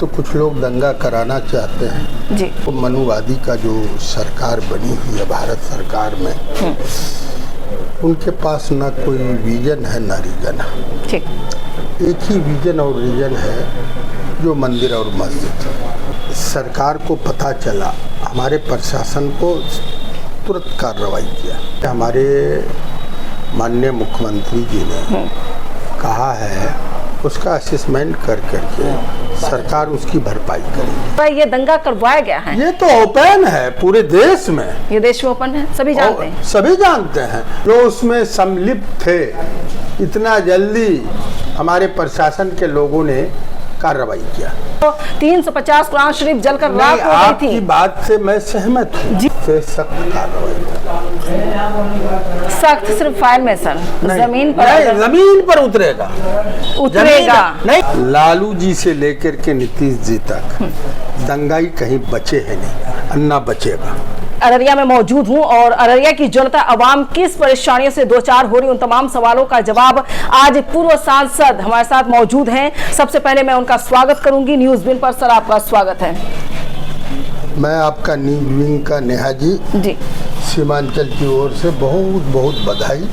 तो कुछ लोग दंगा कराना चाहते हैं जी। तो मनुवादी का जो सरकार बनी हुई है भारत सरकार में, उनके पास ना कोई विजन है ना रीजन है। ठीक। एक ही विजन और रीजन है जो मंदिर और मस्जिद। सरकार को पता चला, हमारे प्रशासन को तुरंत कार्रवाई किया। हमारे माननीय मुख्यमंत्री जी ने कहा है उसका असेसमेंट कर करके सरकार उसकी भरपाई करेगी। ये दंगा करवाया गया है, ये तो ओपन है पूरे देश में, ये देश में ओपन है, सभी जानते हैं। सभी जानते हैं जो उसमें सम्मिलित थे। इतना जल्दी हमारे प्रशासन के लोगों ने कार्रवाई किया। तो 350 कुरान शरीफ जलकर राख हो गई आपकी थी। बात से मैं सहमत हूँ। से सख्त कार्रवाई, सख्त सिर्फ फाइल में सर, जमीन पर नहीं, जमीन पर उतरेगा। नहीं, लालू जी से लेकर के नीतीश जी तक दंगाई कहीं बचे है नहीं, अन्ना बचेगा। अररिया में मौजूद हूं और अररिया की जनता अवाम किस परेशानियों से दो चार हो रही, उन तमाम सवालों का जवाब आज पूर्व सांसद हमारे साथ मौजूद हैं। सबसे पहले मैं उनका स्वागत करूंगी न्यूज विंग पर। सर आपका स्वागत है। मैं आपका न्यूज विंग का नेहा जी सीमांचल की ओर से बहुत बहुत बधाई।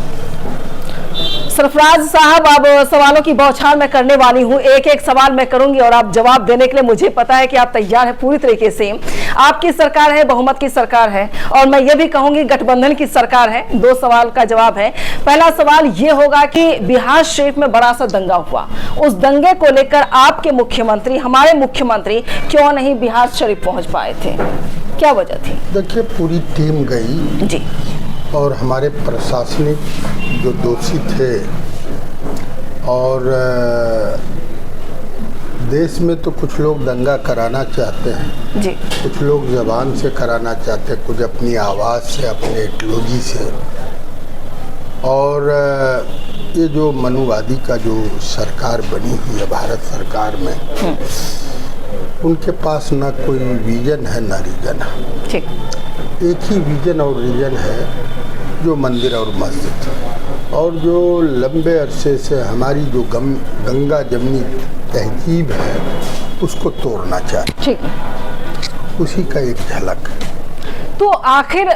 सरफराज साहब, अब सवालों की बौछार मैं करने वाली हूं, एक एक सवाल मैं करूंगी और आप जवाब देने के लिए मुझे पता है कि आप तैयार हैं पूरी तरीके से। आपकी सरकार है, बहुमत की सरकार है और मैं ये भी कहूंगी गठबंधन की सरकार है। दो सवाल का जवाब है। पहला सवाल ये होगा कि बिहार शरीफ में बड़ा सा दंगा हुआ, उस दंगे को लेकर आपके मुख्यमंत्री, हमारे मुख्यमंत्री क्यों नहीं बिहार शरीफ पहुंच पाए थे, क्या वजह थी? देखिए, पूरी टीम गई जी और हमारे प्रशासनिक जो दोषी थे, और देश में तो कुछ लोग दंगा कराना चाहते हैं जी, कुछ लोग जबान से कराना चाहते हैं, कुछ अपनी आवाज़ से, अपने इटोलॉजी से। और ये जो मनुवादी का जो सरकार बनी हुई है भारत सरकार में, उनके पास ना कोई विजन है ना रीजन है। ठीक। एक ही विजन और रीजन है जो मंदिर और मस्जिद, और जो लंबे अरसे से हमारी जो गंगा जमनी तहजीब है उसको तोड़ना चाहते। ठीक है, उसी का एक झलक। तो आखिर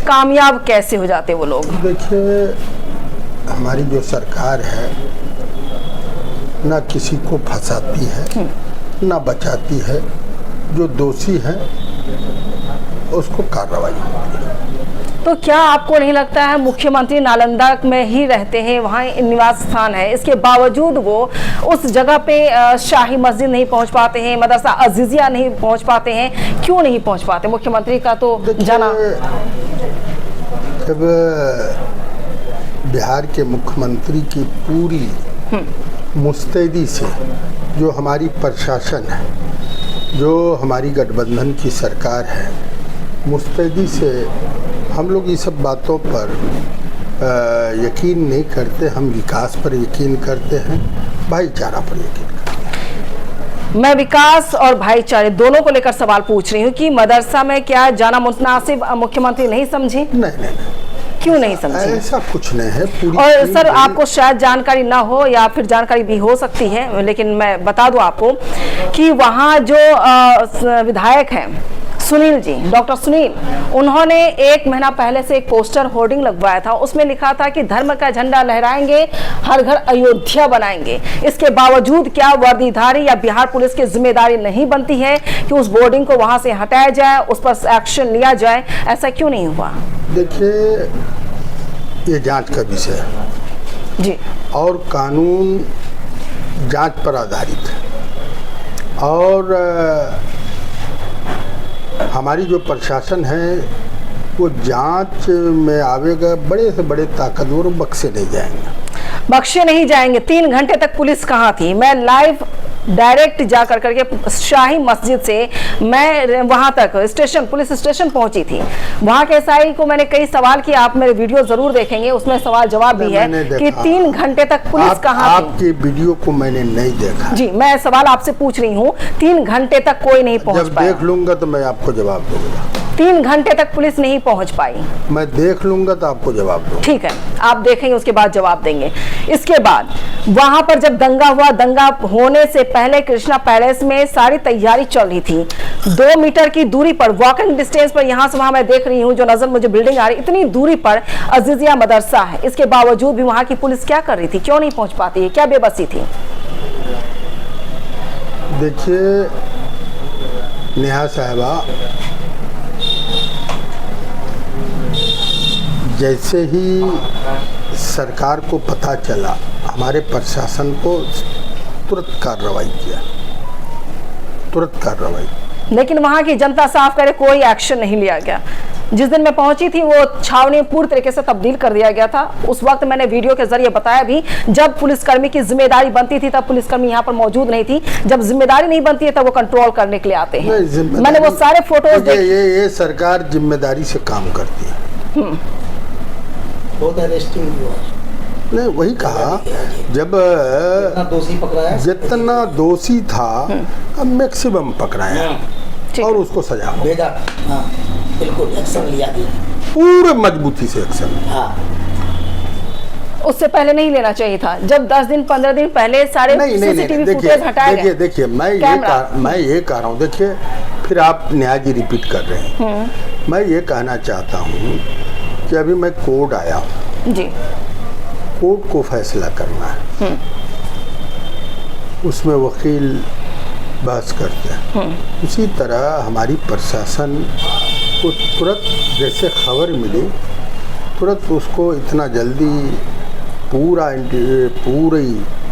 कामयाब कैसे हो जाते वो लोग? देखिए, हमारी जो सरकार है ना किसी को फंसाती है ना बचाती है, जो दोषी हैं उसको कार्रवाई होती है। तो क्या आपको नहीं लगता है मुख्यमंत्री नालंदा में ही रहते हैं, वहाँ निवास स्थान है, इसके बावजूद वो उस जगह पे शाही मस्जिद नहीं पहुँच पाते हैं, मदरसा अजीजिया नहीं पहुँच पाते हैं, क्यों नहीं पहुँच पाते? मुख्यमंत्री का तो जाना। जब बिहार के मुख्यमंत्री की पूरी मुस्तैदी से जो हमारी प्रशासन है, जो हमारी गठबंधन की सरकार है, मुस्तैदी से हम लोग ये सब बातों पर यकीन नहीं करते। हम विकास पर यकीन करते हैं, भाईचारा पर यकीन करते हैं। मैं विकास और भाईचारे दोनों को लेकर सवाल पूछ रही हूँ कि मदरसा में क्या जाना मुनासिब मुख्यमंत्री नहीं समझे? नहीं, क्यों नहीं समझे? ऐसा कुछ नहीं है। पूरी और सर, आपको शायद जानकारी ना हो या फिर जानकारी भी हो सकती है, लेकिन मैं बता दूं आपको कि वहाँ जो विधायक हैं सुनील जी, डॉक्टर सुनील, उन्होंने 1 महीना पहले से एक पोस्टर होर्डिंग लगवाया था, उसमें लिखा था कि धर्म का झंडा लहराएंगे, हर घर अयोध्या बनाएंगे। इसके बावजूद क्या वर्दीधारी या बिहार पुलिस की जिम्मेदारी नहीं बनती है कि उस बोर्डिंग को वहां से हटाया जाए, उस पर एक्शन लिया जाए? ऐसा क्यों नहीं हुआ? देखिए, ये जांच का विषय है जी, और कानून जांच पर आधारित है, और हमारी जो प्रशासन है वो जांच में आवेगा, बड़े से बड़े ताकतवर बख्शे नहीं जाएंगे। बख्शे नहीं जाएंगे। 3 घंटे तक पुलिस कहाँ थी? मैं लाइव डायरेक्ट जा करके शाही मस्जिद से मैं वहां तक स्टेशन, पुलिस स्टेशन पहुंची थी। वहां के एसआई को मैंने कई सवाल किए, आप मेरे वीडियो जरूर देखेंगे, उसमें सवाल जवाब भी है कि 3 घंटे तक पुलिस कहाँ थी? आपके वीडियो को मैंने नहीं देखा जी, मैं सवाल आपसे पूछ रही हूँ, 3 घंटे तक कोई नहीं पहुंच पाया। जब देख लूंगा तो मैं आपको जवाब दूंगा। 3 घंटे तक पुलिस नहीं पहुंच पाई। मैं देख लूंगा तो आपको जवाब दूंगा। ठीक है, आप देखेंगे उसके बाद जवाब देंगे। इसके बाद वहां पर जब दंगा हुआ, दंगा होने से पहले कृष्णा पैलेस में सारी तैयारी चल रही थी। 2 मीटर की दूरी पर, वॉकिंग डिस्टेंस पर, यहां से वहां मैं देख रही हूं, जो नजर मुझे बिल्डिंग आ रही, इतनी दूरी पर अजीजिया मदरसा है। इसके बावजूद भी वहां की पुलिस क्या कर रही थी, क्यों नहीं पहुंच पाती है, क्या बेबसी थी? देखिए नेहा साहिबा, जैसे ही सरकार को पता चला, हमारे प्रशासन को तुरंत कार्रवाई किया, तुरंत कार्रवाई। लेकिन वहां की जनता साफ करे कोई एक्शन नहीं लिया गया। जिस दिन मैं पहुंची थी वो छावनी पूरी तरीके से तब्दील कर दिया गया था। उस वक्त मैंने वीडियो के जरिए बताया भी, जब पुलिसकर्मी की जिम्मेदारी बनती थी तब पुलिसकर्मी यहाँ पर मौजूद नहीं थी, जब जिम्मेदारी नहीं बनती है तब वो कंट्रोल करने के लिए आते हैं। मैंने वो सारे फोटोज देखे। ये सरकार जिम्मेदारी से काम करती है। बहुत अरेस्टिंग हुआ। नहीं, वही कहा, जब दोषी पकड़ाया, जितना दोषी था अब मैक्सिमम पकड़ाया और उसको सजा भेजा। हाँ, बिल्कुल एक्शन लिया गया, पूरे मजबूती से एक्शन। हाँ, उससे पहले नहीं लेना चाहिए था, जब 10 दिन 15 दिन पहले सारे सीसीटीवी फुटेज हटाए गए। देखिए मैं ये कह रहा हूँ, देखिए फिर आप न्याय जी रिपीट कर रहे हैं। मैं ये कहना चाहता हूँ कि अभी मैं कोर्ट आया हूँ जी, कोर्ट को फैसला करना है, उसमें वकील बहस करते हैं। उसी तरह हमारी प्रशासन को तुरंत जैसे खबर मिली, तुरंत उसको इतना जल्दी पूरी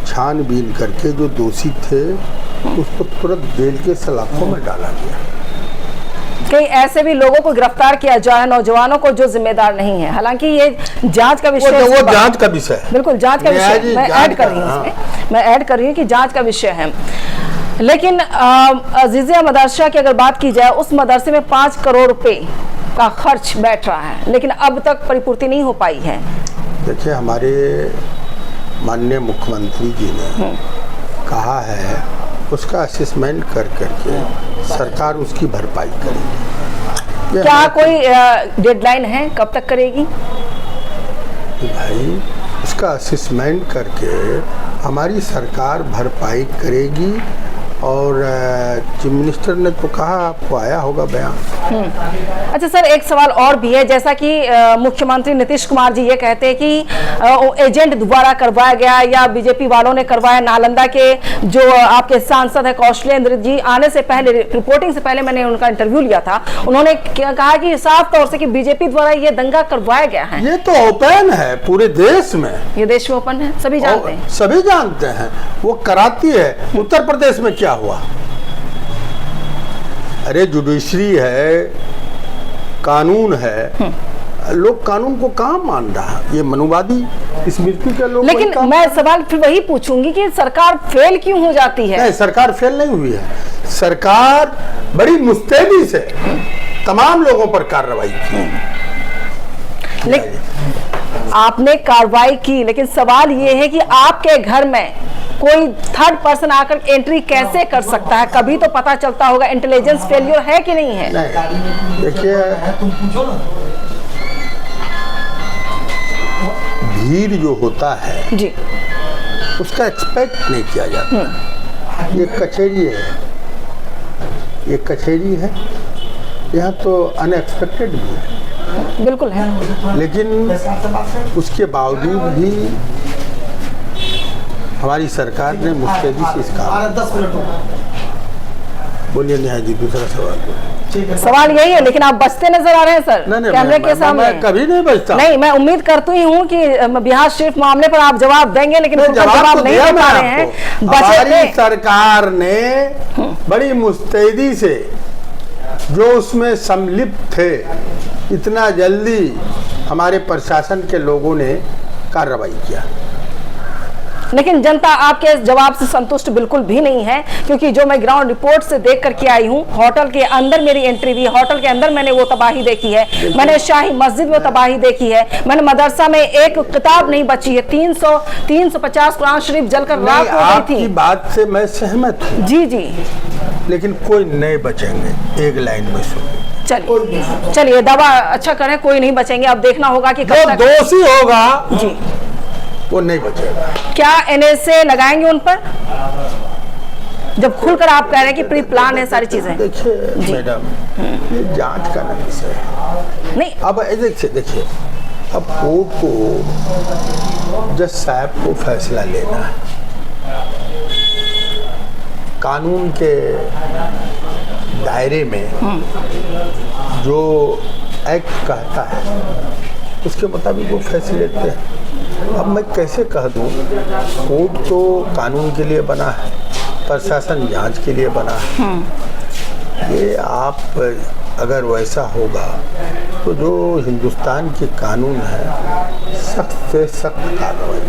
छानबीन करके जो दोषी थे उसको तुरंत जेल के सलाखों में डाला गया। कई ऐसे भी लोगों को गिरफ्तार किया जा रहा है, नौजवानों को जो जिम्मेदार नहीं है। हालांकि ये जांच का विषय, वो जांच का विषय, बिल्कुल जांच का विषय मैं ऐड कर रही हूँ इसमें, मैं ऐड कर रही हूँ कि जांच का विषय है। लेकिन अजीजिया मदरसा की अगर बात की जाए, उस मदरसे में 5 करोड़ रुपए का खर्च बैठ रहा है, लेकिन अब तक परिपूर्ति नहीं हो पाई है। देखिए हमारे माननीय मुख्यमंत्री जी ने कहा है उसका असेसमेंट कर करके सरकार उसकी भरपाई करेगी। क्या कोई डेडलाइन है, कब तक करेगी? भाई उसका असेसमेंट करके हमारी सरकार भरपाई करेगी। और चीफ मिनिस्टर ने तो कहा, आपको आया होगा बयान। अच्छा सर, एक सवाल और भी है, जैसा कि मुख्यमंत्री नीतीश कुमार जी ये कहते हैं कि एजेंट द्वारा करवाया गया या बीजेपी वालों ने करवाया। नालंदा के जो आपके सांसद है कौशलेंद्र जी, आने से पहले, रिपोर्टिंग से पहले मैंने उनका इंटरव्यू लिया था, उन्होंने कहा कि साफ तौर से कि बीजेपी द्वारा ये दंगा करवाया गया है। ये तो ओपन है पूरे देश में, ये देश में ओपन है, सभी जानते हैं, सभी जानते हैं वो कराती है। उत्तर प्रदेश में क्या हुआ? अरे जुडिशरी है, कानून है, लोग कानून को कहाँ मान रहा है? ये मनुवादी स्मृति के लोग। लेकिन मैं सवाल फिर वही पूछूंगी कि सरकार फेल क्यों हो जाती है? नहीं, सरकार फेल नहीं हुई है। सरकार बड़ी मुस्तैदी से तमाम लोगों पर कार्रवाई की। लेकिन आपने कार्रवाई की, लेकिन सवाल ये है कि आपके घर में कोई थर्ड पर्सन आकर एंट्री कैसे कर सकता है? कभी तो पता चलता होगा इंटेलिजेंस फेलियर है कि नहीं है? नहीं, देखिए तुम पूछो ना। भीड़ जो होता है जी, उसका एक्सपेक्ट नहीं किया जाता। ये कचहरी है, ये कचहरी है, यहाँ तो अनएक्सपेक्टेड भी है, बिल्कुल है। लेकिन उसके बावजूद भी हमारी सरकार ने मुस्तैदी से इसका। 10 मिनट बोलिए नेहा जी, दूसरा सवाल। सवाल यही है, लेकिन आप बचते नजर आ रहे हैं सर कैमरे के सामने। मैं कभी नहीं बचता। नहीं, मैं उम्मीद करती हूँ कि बिहार शरीफ मामले पर आप जवाब देंगे, लेकिन जवाब नहीं दे पा रहे हैं। हमारी सरकार ने बड़ी मुस्तैदी से जो उसमें सम्मिलित थे, इतना जल्दी हमारे प्रशासन के लोगों ने कार्रवाई किया। लेकिन जनता आपके जवाब से संतुष्ट बिल्कुल भी नहीं है, क्योंकि जो मैं ग्राउंड रिपोर्ट से देख करके आई हूँ, होटल के अंदर मेरी एंट्री हुई, होटल के अंदर मैंने वो तबाही देखी है, मैंने शाही मस्जिद में तबाही देखी है, मैंने मदरसा में एक किताब नहीं बची है, 350 कुरान शरीफ जलकर राख हो गई थी। आपकी बात से मैं सहमत हूँ। जी जी, लेकिन कोई नहीं बचेंगे। एक लाइन में सुनो, चलिए चलिए, दावा अच्छा करें, कोई नहीं बचेंगे। अब देखना होगा कि जो कब तक दोषी होगा जी वो नहीं बचेगा। क्या एनएसए लगाएंगे उन पर, जब खुलकर आप कह रहे हैं कि प्री प्लान है सारी चीजें? देखिए मैडम, ये जांच का विषय है। नहीं, अब देखिए, अब कोर्ट को, जज साहब को फैसला लेना है। कानून के दायरे में जो एक्ट कहता है उसके मुताबिक वो फैसले लेते हैं। अब मैं कैसे कह दूं, कोर्ट तो कानून के लिए बना है, प्रशासन जांच के लिए बना है। ये आप अगर वैसा होगा तो जो हिंदुस्तान के कानून है सख्त से सख्त कार्रवाई,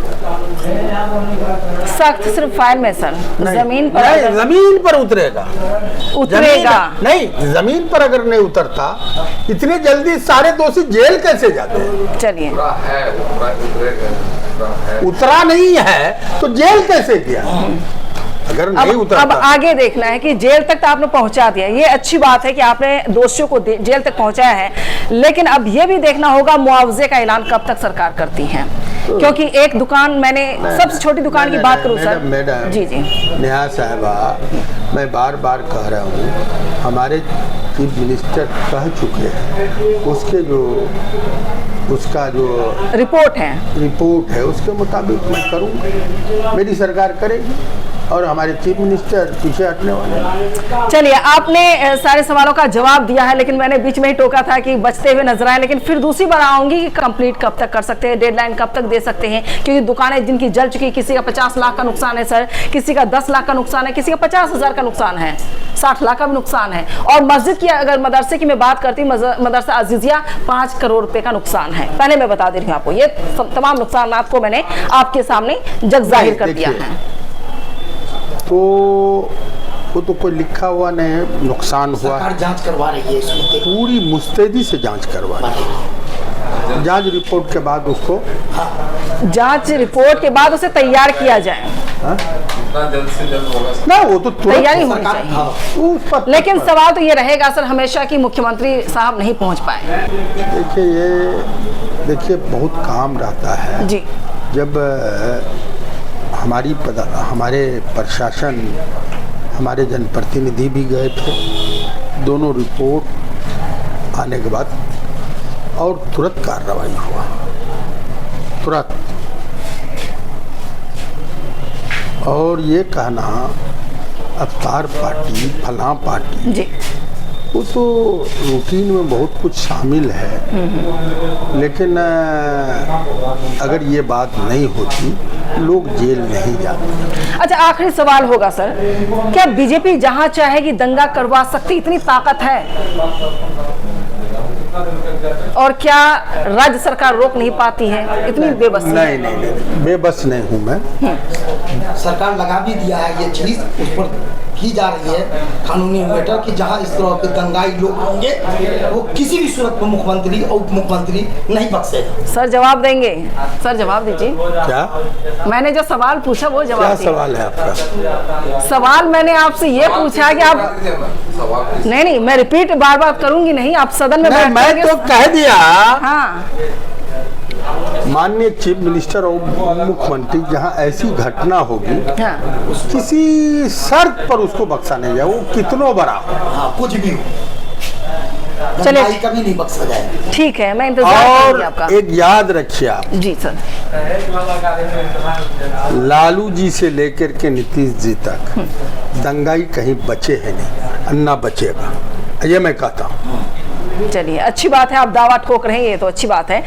सख्त सिर्फ फाइल में सर, जमीन पर नहीं, जमीन पर उतरेगा। नहीं, जमीन पर अगर नहीं उतरता इतनी जल्दी सारे दोषी जेल कैसे जाते हैं? चलिए, उतरा नहीं है तो जेल कैसे गया? अगर नहीं उतरता। अब आगे देखना है कि जेल तक तो आपने पहुंचा दिया, ये अच्छी बात है कि आपने दोषियों को जेल तक पहुंचाया है, लेकिन अब ये भी देखना होगा मुआवजे का ऐलान कब तक सरकार करती है। क्योंकि एक दुकान, मैंने सबसे छोटी दुकान की बात करूं सर। मैडम जी जी, नेहा साहबा, मैं बार बार कह रहा हूँ, हमारे चीफ मिनिस्टर कह चुके हैं, उसका जो रिपोर्ट है उसके मुताबिक मैं करूँगा, मेरी सरकार करेगी और हमारे चीफ मिनिस्टर पीछे हटने वाले। चलिए, आपने सारे सवालों का जवाब दिया है, लेकिन मैंने बीच में ही टोका था कि बचते हुए नजर आए, लेकिन फिर दूसरी बार आऊंगी कि कंप्लीट कब तक कर सकते हैं, डेडलाइन कब तक दे सकते हैं, क्योंकि दुकानें जिनकी जल चुकी, किसी का 50 लाख का नुकसान है सर, किसी का 10 लाख का नुकसान है, किसी का 50,000 का नुकसान है, 60 लाख का भी नुकसान है। और मस्जिद की, अगर मदरसे की मैं बात करती हूँ, मदरसा अजीजिया 5 करोड़ रुपए का नुकसान है। पहले मैं बता दे रही हूँ आपको, ये तमाम नुकसान को मैंने आपके सामने जग जाहिर कर दिया है। तो वो तो कोई लिखा हुआ नहीं नुकसान हुआ, सरकार जांच करवा रही है, पूरी मुस्तैदी से जांच करवा रही है। जांच रिपोर्ट के बाद उसको उसे तैयार किया जाए। जल्द से जल्द होगा ना, वो तो तैयारी होनी चाहिए। लेकिन सवाल तो ये रहेगा सर हमेशा कि मुख्यमंत्री साहब नहीं पहुंच पाए। देखिए बहुत काम रहता है जी। जब हमारे प्रशासन, हमारे जनप्रतिनिधि भी गए थे, दोनों रिपोर्ट आने के बाद और तुरंत कार्रवाई हुआ, तुरंत। और ये कहना अवतार पार्टी, फलां पार्टी जी, वो तो रूटीन में बहुत कुछ शामिल है, लेकिन अगर ये बात नहीं होती लोग जेल नहीं जाते। अच्छा, आखिरी सवाल होगा सर, क्या बीजेपी जहां चाहेगी दंगा करवा सकती, इतनी ताकत है? और क्या राज्य सरकार रोक नहीं पाती है, इतनी बेबस? नहीं, बेबस नहीं हूँ मैं। सरकार लगा भी दिया है ये चीज, उस पर की जा रही है कानूनी मैटर कि जहां इस तरह के दंगाई लोग होंगे वो किसी भी सूरत में मुख्यमंत्री और उप मुख्यमंत्री नहीं बख्शेगा। सर जवाब देंगे? सर जवाब दीजिए। क्या मैंने जो सवाल पूछा वो जवाब? क्या सवाल है आपका? सवाल मैंने आपसे ये पूछा कि आप नहीं, मैं रिपीट बार बार करूंगी नहीं, आप सदन में मैं तो कह दिया। हाँ, माननीय चीफ मिनिस्टर और मुख्यमंत्री जहां ऐसी घटना होगी, हाँ, किसी शर्त पर उसको बख्शा नहीं जाए, वो कितनों बड़ा हो। हाँ, कुछ भी हो, चलिए कभी नहीं बख्शा जाएगा। ठीक है, मैं इंतजार करूंगी आपका। एक याद रखिए आप जी सर, लालू जी से लेकर के नीतीश जी तक दंगाई कहीं बचे हैं नहीं, अन्ना बचेगा, ये मैं कहता हूँ। चलिए अच्छी बात है, आप दावा ठोक रहे हैं, ये तो अच्छी बात है।